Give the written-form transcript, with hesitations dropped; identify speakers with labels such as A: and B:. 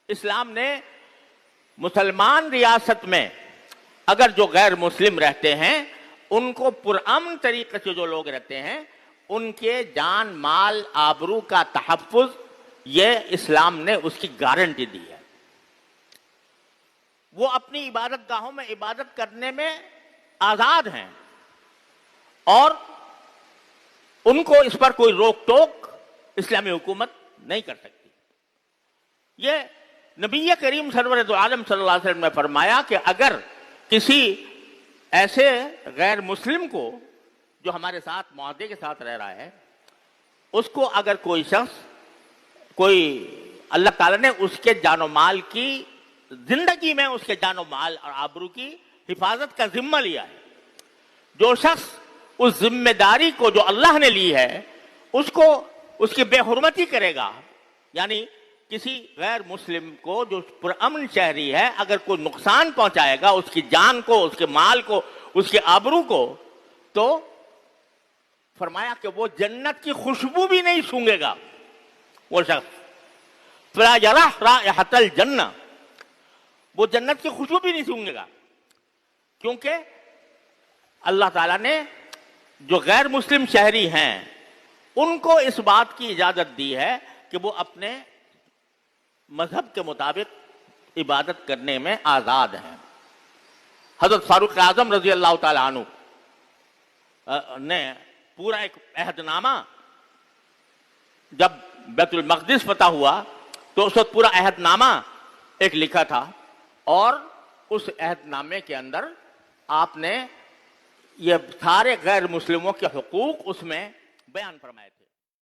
A: اسلام نے مسلمان ریاست میں اگر جو غیر مسلم رہتے ہیں ان کو پرامن طریقے سے جو لوگ رہتے ہیں ان کے جان مال آبرو کا تحفظ یہ اسلام نے اس کی گارنٹی دی ہے. وہ اپنی عبادت گاہوں میں عبادت کرنے میں آزاد ہیں اور ان کو اس پر کوئی روک ٹوک اسلامی حکومت نہیں کر سکتی. یہ نبی کریم سرور دو عالم صلی اللہ علیہ وسلم نے فرمایا کہ اگر کسی ایسے غیر مسلم کو جو ہمارے ساتھ معاہدے کے ساتھ رہ رہا ہے اس کو اگر کوئی شخص اللہ تعالیٰ نے اس کے جان و مال کی زندگی میں اس کے جان و مال اور آبرو کی حفاظت کا ذمہ لیا ہے. جو شخص اس ذمہ داری کو جو اللہ نے لی ہے اس کی بے حرمتی کرے گا، یعنی کسی غیر مسلم کو جو پرامن شہری ہے اگر کوئی نقصان پہنچائے گا اس کی جان کو، اس کے مال کو، اس کے آبرو کو، تو فرمایا کہ وہ جنت کی خوشبو بھی نہیں سونگے گا. وہ شخص فلا یرح رائحۃ الجنہ، وہ جنت کی خوشبو بھی نہیں سونگے گا، کیونکہ اللہ تعالیٰ نے جو غیر مسلم شہری ہیں ان کو اس بات کی اجازت دی ہے کہ وہ اپنے مذہب کے مطابق عبادت کرنے میں آزاد ہیں. حضرت فاروق اعظم رضی اللہ تعالیٰ عنہ نے پورا ایک عہد نامہ، جب بیت المقدس فتح ہوا تو اس وقت پورا عہد نامہ ایک لکھا تھا اور اس عہد نامے کے اندر آپ نے یہ سارے غیر مسلموں کے حقوق اس میں بیان فرمائے تھے.